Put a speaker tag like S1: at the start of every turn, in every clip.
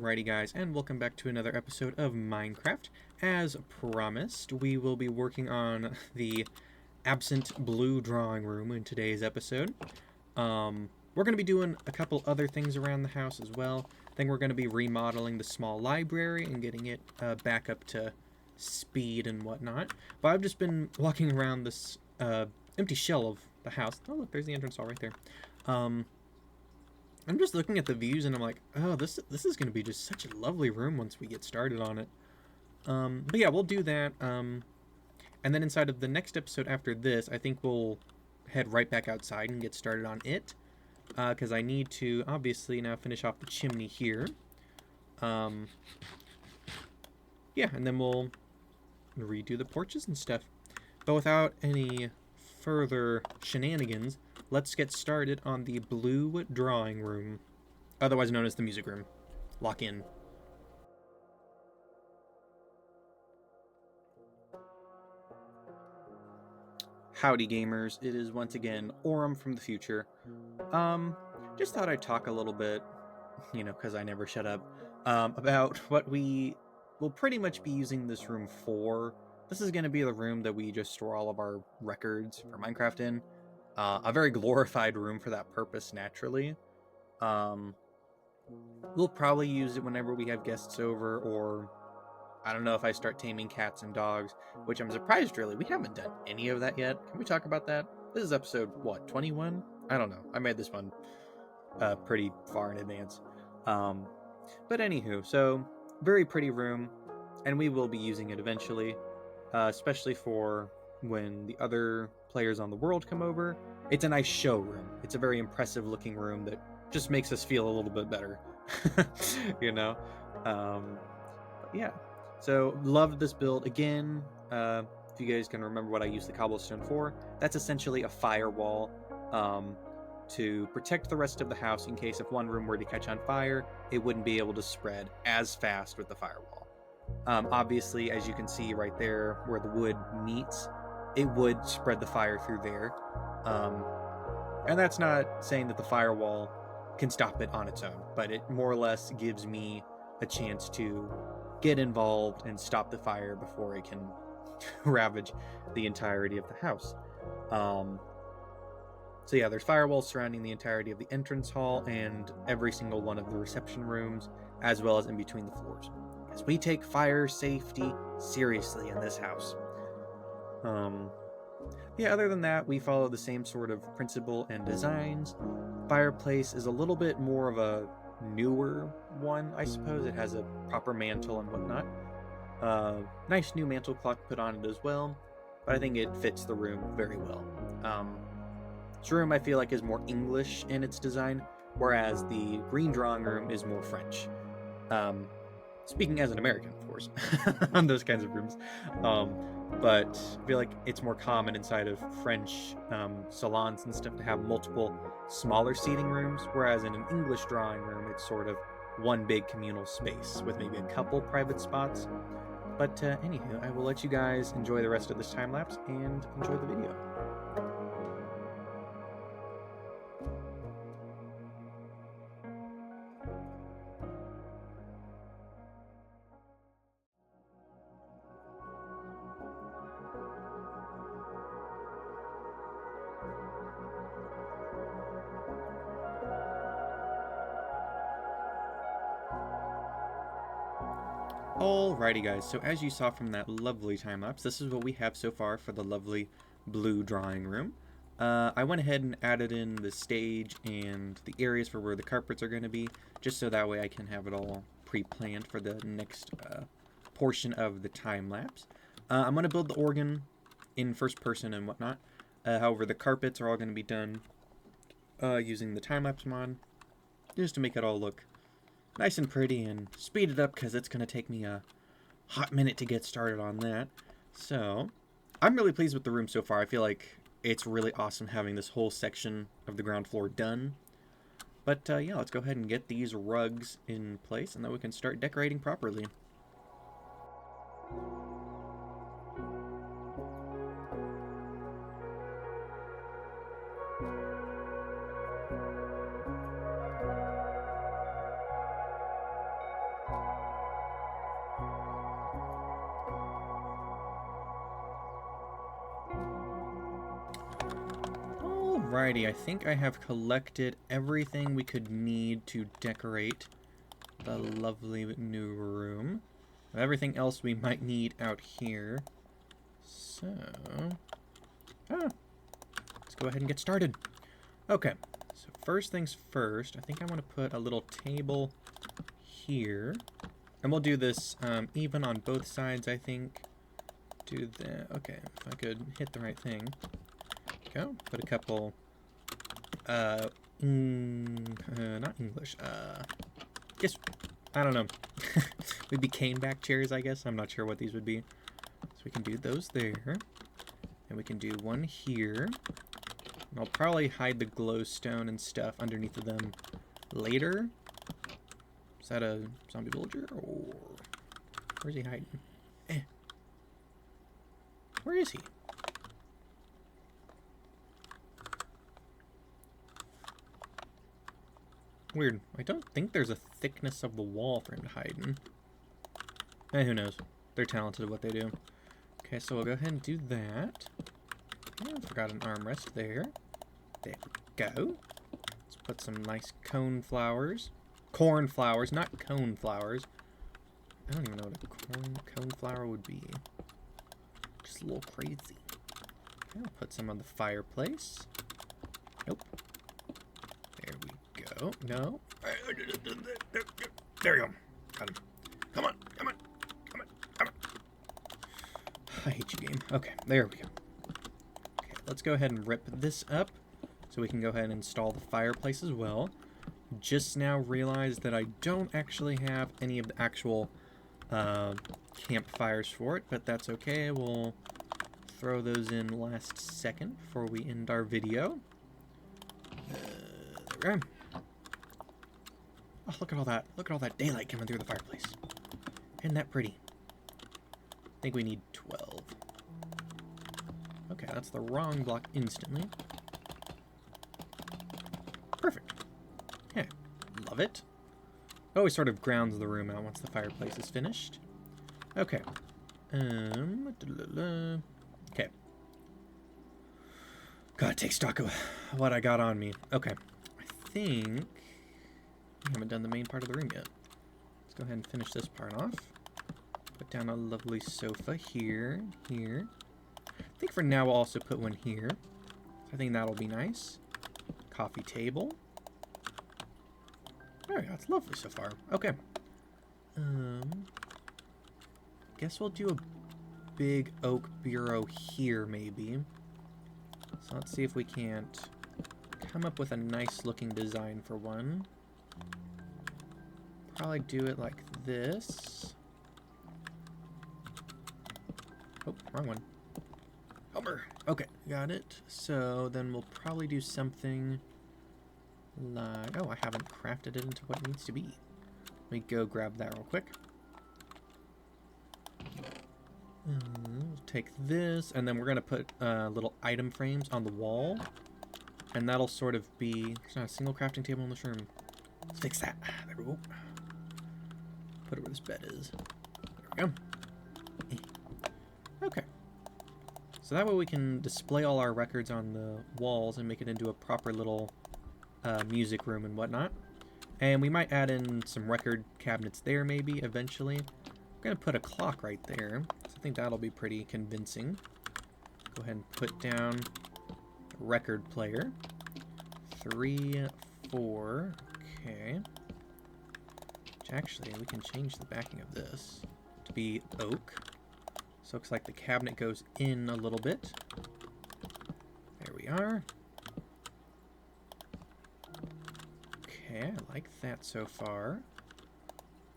S1: Alrighty guys, and welcome back to another episode of Minecraft. As promised, we will be working on the absent blue drawing room in today's episode. We're going to be doing a couple other things around the house as well. I think we're going to be remodeling the small library and getting it back up to speed and whatnot. But I've just been walking around this empty shell of the house. Oh look, there's the entrance hall right there. I'm just looking at the views and I'm like, oh, this is going to be just such a lovely room once we get started on it. But yeah, we'll do that. And then inside of the next episode after this, I think we'll head right back outside and get started on it. Because I need to, obviously, now finish off the chimney here. Yeah, and then we'll redo the porches and stuff. But without any further shenanigans, let's get started on the blue drawing room, otherwise known as the music room. Lock in. Howdy gamers, it is once again Aurum from the future. Just thought I'd talk a little bit, because I never shut up, about what we will pretty much be using this room for. This is going to be the room that we just store all of our records for Minecraft in. A very glorified room for that purpose, naturally. We'll probably use it whenever we have guests over, or I don't know if I start taming cats and dogs, which I'm surprised, really. We haven't done any of that yet. Can we talk about that? This is episode, 21? I don't know. I made this one pretty far in advance. But anywho, so very pretty room, and we will be using it eventually, especially for when the other players on the world come over. It's a nice show room. It's a very impressive looking room that just makes us feel a little bit better. But yeah, so loved this build. Again, if you guys can remember what I used the cobblestone for, that's essentially a firewall to protect the rest of the house in case if one room were to catch on fire, it wouldn't be able to spread as fast with the firewall. Obviously, as you can see right there where the wood meets, it would spread the fire through there. And that's not saying that the firewall can stop it on its own, but it more or less gives me a chance to get involved and stop the fire before it can ravage the entirety of the house. So yeah, there's firewalls surrounding the entirety of the entrance hall and every single one of the reception rooms, as well as in between the floors. Because we take fire safety seriously in this house. Yeah, other than that, we follow the same sort of principle and designs. Fireplace is a little bit more of a newer one, I suppose. It has a proper mantle and whatnot. Nice new mantle clock put on it as well, but I think it fits the room very well. This room I feel like is more English in its design, whereas the green drawing room is more French. Speaking as an American, of course, on those kinds of rooms. But I feel like it's more common inside of French salons and stuff to have multiple smaller seating rooms, whereas in an English drawing room, it's sort of one big communal space with maybe a couple private spots. But anywho, I will let you guys enjoy the rest of this time lapse and enjoy the video. Alrighty guys, so as you saw from that lovely time lapse, this is what we have so far for the lovely blue drawing room. I went ahead and added in the stage and the areas for where the carpets are going to be, just so that way I can have it all pre-planned for the next portion of the time lapse. I'm going to build the organ in first person and whatnot. However, the carpets are all going to be done using the time lapse mod, just to make it all look nice and pretty and speed it up because it's going to take me a hot minute to get started on that. So, I'm really pleased with the room so far. I feel like it's really awesome having this whole section of the ground floor done. But yeah, let's go ahead and get these rugs in place and then we can start decorating properly. Alrighty, I think I have collected everything we could need to decorate the lovely new room. Everything else we might need out here. So, let's go ahead and get started. Okay, so first things first, I think I want to put a little table here. And we'll do this even on both sides, I think. Do that. Okay, if I could hit the right thing. Go. Put a couple, not English, guess, I don't know. Would be cane back chairs, I guess. I'm not sure what these would be. So we can do those there. And we can do one here. And I'll probably hide the glowstone and stuff underneath of them later. Is that a zombie villager? Or where's he hiding? Where is he? Weird. I don't think there's a thickness of the wall for him to hide in. Who knows? They're talented at what they do. Okay, so we'll go ahead and do that. Oh, I forgot an armrest there. There we go. Let's put some nice cone flowers. Corn flowers, not cone flowers. I don't even know what a cone flower would be. Just a little crazy. Okay, I'll put some on the fireplace. Nope. There we go. No. There you go. Got him. Come on. Come on. Come on. Come on. I hate you, game. Okay, there we go. Okay, let's go ahead and rip this up so we can go ahead and install the fireplace as well. Just now realized that I don't actually have any of the actual campfires for it, but that's okay. We'll throw those in last second before we end our video. There we go. Oh, look at all that. Look at all that daylight coming through the fireplace. Isn't that pretty? I think we need 12. Okay, that's the wrong block instantly. Perfect. Yeah, love it. Always sort of grounds the room out once the fireplace is finished. Okay. Okay. Gotta take stock of what I got on me. Okay. I think we haven't done the main part of the room yet. Let's go ahead and finish this part off. Put down a lovely sofa here, here. I think for now we'll also put one here. I think that'll be nice. Coffee table. There we go, it's lovely so far. Okay. Guess we'll do a big oak bureau here, maybe. So let's see if we can't come up with a nice looking design for one. Probably do it like this. Oh, wrong one. Homer. Okay, got it. So then we'll probably do something like... Oh, I haven't crafted it into what it needs to be. Let me go grab that real quick. We'll take this, and then we're going to put little item frames on the wall. And that'll sort of be... There's not a single crafting table in this room. Let's fix that. There we go. Put it where this bed is. There we go. Okay. So that way we can display all our records on the walls and make it into a proper little music room and whatnot. And we might add in some record cabinets there maybe eventually. We're going to put a clock right there. So I think that'll be pretty convincing. Go ahead and put down a record player. 3, 4. Okay. Which actually, we can change the backing of this to be oak. So it looks like the cabinet goes in a little bit. There we are. Okay, I like that so far.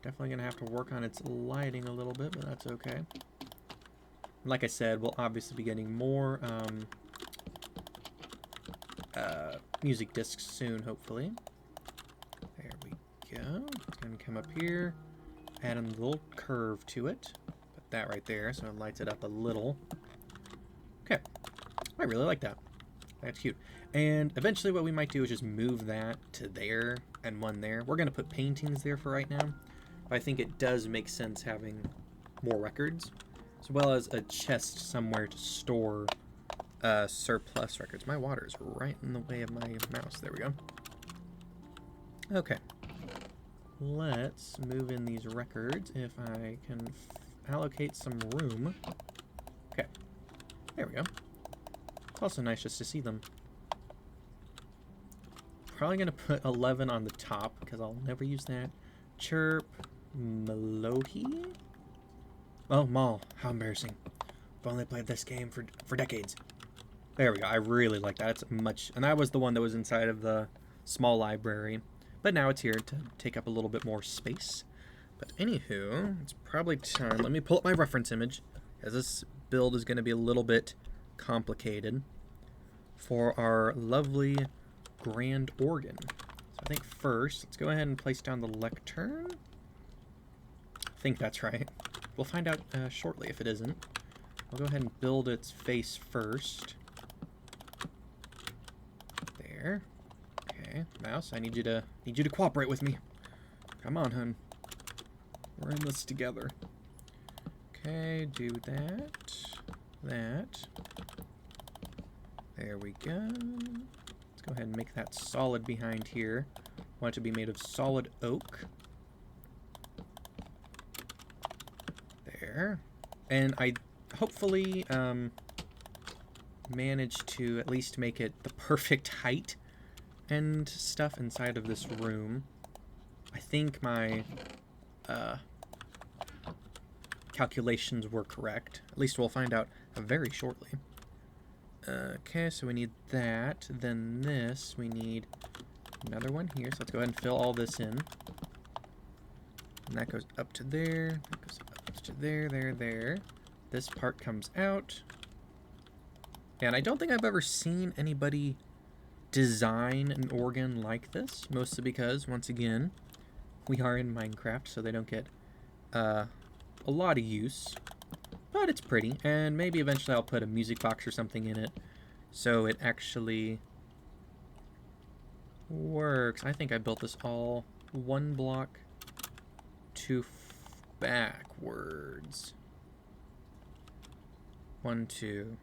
S1: Definitely going to have to work on its lighting a little bit, but that's okay. Like I said, we'll obviously be getting more music discs soon, hopefully. There we go. It's going to come up here. Add a little curve to it. Put that right there so it lights it up a little. Okay. I really like that. That's cute. And eventually what we might do is just move that to there and one there. We're going to put paintings there for right now. But I think it does make sense having more records, as well as a chest somewhere to store surplus records. My water is right in the way of my mouse. There we go. Okay. Let's move in these records if I can allocate some room. Okay. There we go. It's also nice just to see them. Probably going to put 11 on the top because I'll never use that. Chirp. Melohi? Oh, Maul. How embarrassing. I've only played this game for decades. There we go. I really like that. It's much... And that was the one that was inside of the small library. But now it's here to take up a little bit more space. But anywho, it's probably time. Let me pull up my reference image, as this build is going to be a little bit complicated for our lovely grand organ. So I think first, let's go ahead and place down the lectern. I think that's right. We'll find out shortly if it isn't. I'll go ahead and build its face first. There. Okay, mouse, I need you to cooperate with me. Come on, hun. We're in this together. Okay, do that. That. There we go. Let's go ahead and make that solid behind here. Want it to be made of solid oak. There. And I hopefully managed to at least make it the perfect height and stuff inside of this room. I think my calculations were correct. At least we'll find out very shortly. Okay, so we need that. Then this, we need another one here. So let's go ahead and fill all this in. And that goes up to there. That goes up to there, there. This part comes out. And I don't think I've ever seen anybody design an organ like this. Mostly because, once again, we are in Minecraft, so they don't get a lot of use. But it's pretty, and maybe eventually I'll put a music box or something in it so it actually works. I think I built this all one block to backwards. 1, 2,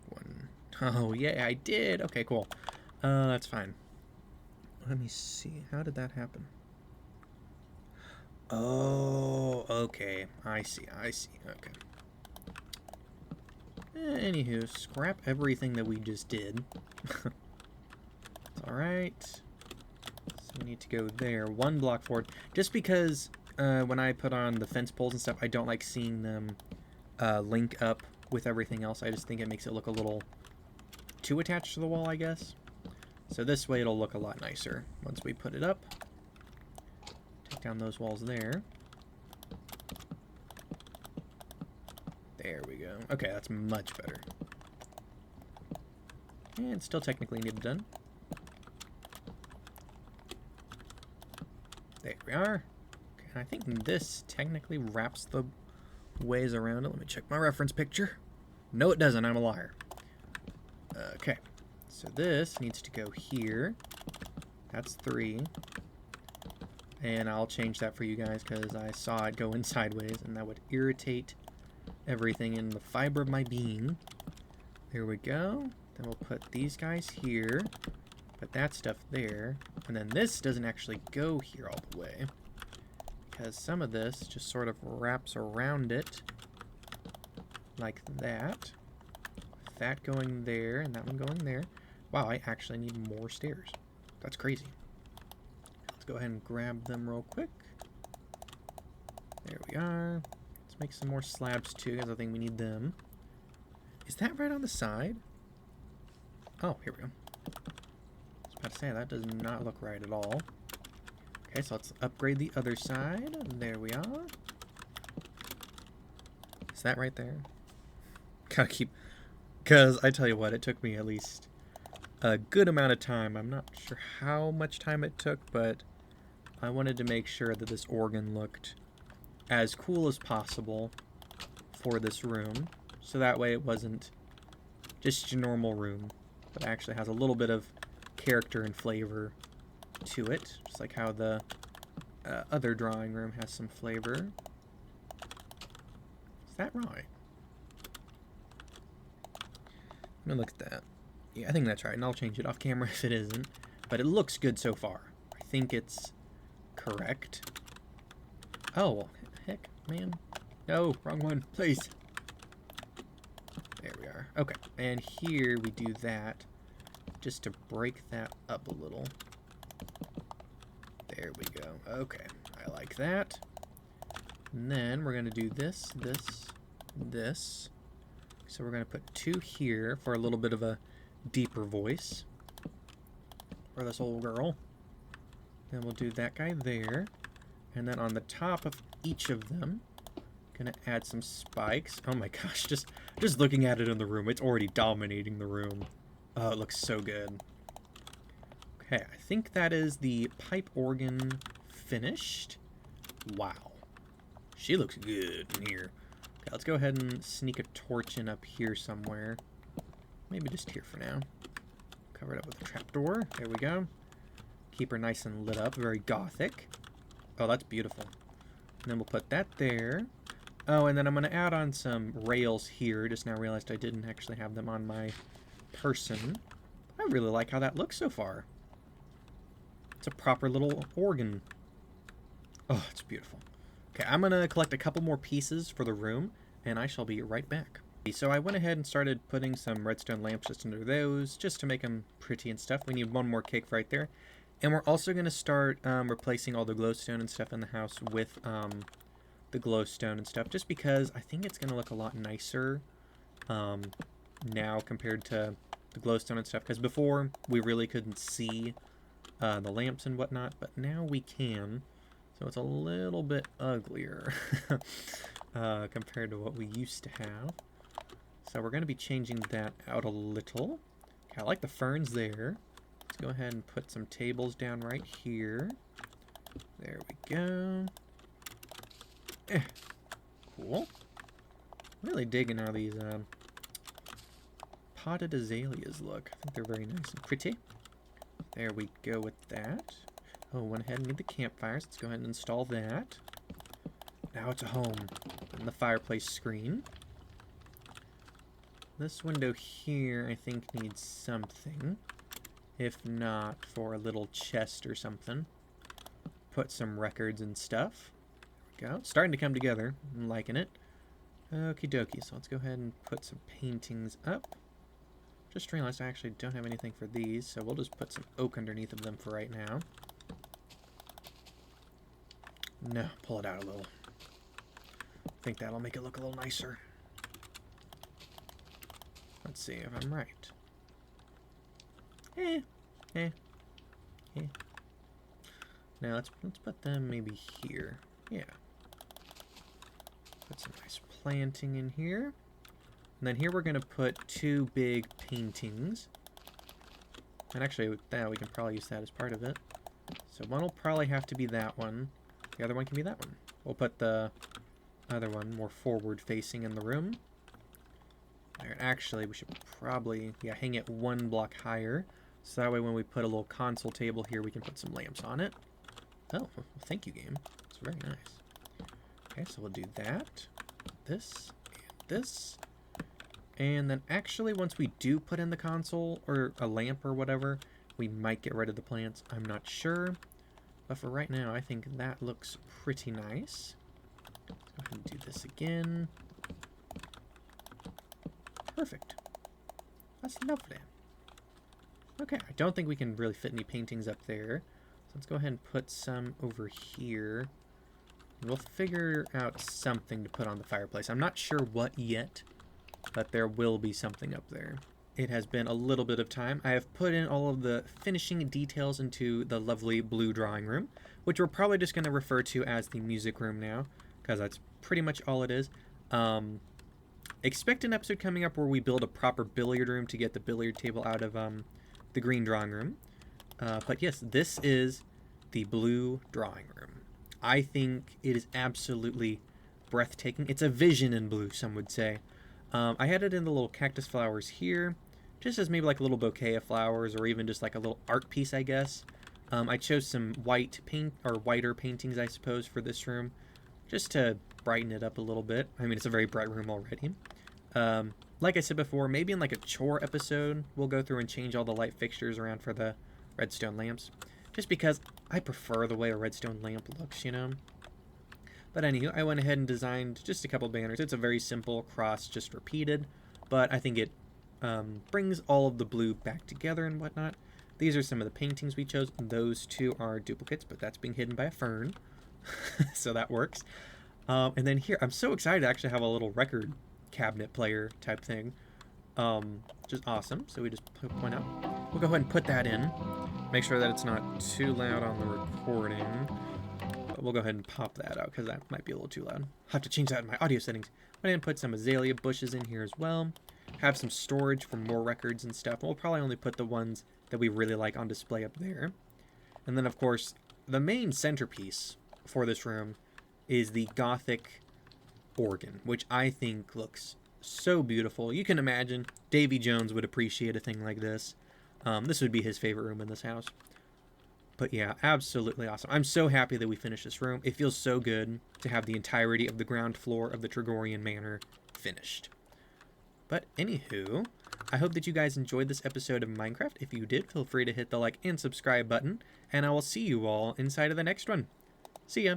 S1: 1. Oh, yeah, I did. Okay, cool. That's fine. Let me see. How did that happen? Oh, okay. I see. Okay. Anywho, scrap everything that we just did. It's alright. So we need to go there. 1 block forward. Just because when I put on the fence poles and stuff, I don't like seeing them link up with everything else. I just think it makes it look a little too attached to the wall, I guess. So this way it'll look a lot nicer once we put it up. Take down those walls there. There we go. Okay, that's much better. And still technically need it done. There we are. Okay, I think this technically wraps the ways around it. Let me check my reference picture. No, it doesn't. I'm a liar. Okay, so this needs to go here. That's 3. And I'll change that for you guys because I saw it go in sideways and that would irritate everything in the fiber of my being. There we go. Then we'll put these guys here. Put that stuff there. And then this doesn't actually go here all the way, because some of this just sort of wraps around it like that. That going there and that one going there. Wow, I actually need more stairs. That's crazy. Let's go ahead and grab them real quick. There we are. Let's make some more slabs too, because I think we need them. Is that right on the side? Oh, here we go. I was about to say, that does not look right at all. Okay, so let's upgrade the other side. There we are. Is that right there? Gotta keep... Because I tell you what, it took me at least a good amount of time. I'm not sure how much time it took, but I wanted to make sure that this organ looked as cool as possible for this room. So that way it wasn't just your normal room, but actually has a little bit of character and flavor to it. Just like how the other drawing room has some flavor. Is that right? Let me look at that. Yeah, I think that's right, and I'll change it off camera if it isn't. But it looks good so far. I think it's correct. Oh, heck, man. No, wrong one, please. There we are. Okay, and here we do that just to break that up a little. There we go. Okay, I like that. And then we're going to do this, this, this. So we're going to put 2 here for a little bit of a deeper voice for this old girl. Then we'll do that guy there. And then on the top of each of them, gonna add some spikes. Oh my gosh, just looking at it in the room, it's already dominating the room. Oh, it looks so good. Okay, I think that is the pipe organ finished. Wow. She looks good in here. Okay, let's go ahead and sneak a torch in up here somewhere. Maybe just here for now. Cover it up with a trapdoor. There we go. Keep her nice and lit up. Very gothic. Oh, that's beautiful. And then we'll put that there. Oh, and then I'm going to add on some rails here. Just now realized I didn't actually have them on my person. I really like how that looks so far. It's a proper little organ. Oh, it's beautiful. Okay, I'm going to collect a couple more pieces for the room, and I shall be right back. So I went ahead and started putting some redstone lamps just under those, just to make them pretty and stuff. We need one more cake right there. And we're also going to start replacing all the glowstone and stuff in the house with the glowstone and stuff, just because I think it's going to look a lot nicer now compared to the glowstone and stuff. Because before, we really couldn't see the lamps and whatnot, but now we can. So it's a little bit uglier compared to what we used to have. So we're going to be changing that out a little. Okay, I like the ferns there. Let's go ahead and put some tables down right here. There we go. Cool. Really digging how these potted azaleas look. I think they're very nice and pretty. There we go with that. Oh, went ahead and made the campfires. Let's go ahead and install that. Now it's a home. And the fireplace screen. This window here, I think, needs something. If not, for a little chest or something. Put some records and stuff. There we go. It's starting to come together. I'm liking it. Okie dokie. So let's go ahead and put some paintings up. Just realized I actually don't have anything for these, so we'll just put some oak underneath of them for right now. No, pull it out a little. I think that'll make it look a little nicer. Let's see if I'm right. Now let's put them maybe here. Yeah. Put some nice planting in here. And then here we're going to put 2 big paintings. And actually, with that, we can probably use that as part of it. So one will probably have to be that one. The other one can be that one. We'll put the other one more forward-facing in the room. There, actually, we should probably, hang it 1 block higher. So that way when we put a little console table here, we can put some lamps on it. Oh, well, thank you, game. It's very nice. Okay, so we'll do that. This, and this. And then actually, once we do put in the console, or a lamp or whatever, we might get rid of the plants. I'm not sure. But for right now, I think that looks pretty nice. Let's go ahead and do this again. Perfect. That's lovely. Okay, I don't think we can really fit any paintings up there. So let's go ahead and put some over here. We'll figure out something to put on the fireplace. I'm not sure what yet, but there will be something up there. It has been a little bit of time. I have put in all of the finishing details into the lovely blue drawing room, which we're probably just going to refer to as the music room now, because that's pretty much all it is. Expect an episode coming up where we build a proper billiard room to get the billiard table out of the green drawing room. But yes, this is the blue drawing room. I think it is absolutely breathtaking. It's a vision in blue, some would say. I had it in the little cactus flowers here, just as maybe like a little bouquet of flowers, or even just like a little art piece, I guess. I chose some white paint, or whiter paintings, I suppose, for this room, just to brighten it up a little bit. I mean, it's a very bright room already. Like I said before, maybe in like a chore episode, we'll go through and change all the light fixtures around for the redstone lamps. Just because I prefer the way a redstone lamp looks, you know? But anywho, I went ahead and designed just a couple banners. It's a very simple cross, just repeated, but I think it brings all of the blue back together and whatnot. These are some of the paintings we chose. Those two are duplicates, but that's being hidden by a fern, so that works. And then here, I'm so excited to actually have a little record cabinet player type thing, which is awesome. So we just point out, we'll go ahead and put that in. Make sure that it's not too loud on the recording. But we'll go ahead and pop that out because that might be a little too loud. I'll have to change that in my audio settings. Went ahead and put some azalea bushes in here as well. Have some storage for more records and stuff. We'll probably only put the ones that we really like on display up there. And then, of course, the main centerpiece for this room is the Gothic organ, which I think looks so beautiful. You can imagine Davy Jones would appreciate a thing like this. This would be his favorite room in this house. But yeah, absolutely awesome. I'm so happy that we finished this room. It feels so good to have the entirety of the ground floor of the Tregorian Manor finished. But anywho, I hope that you guys enjoyed this episode of Minecraft. If you did, feel free to hit the like and subscribe button, and I will see you all inside of the next one. See ya!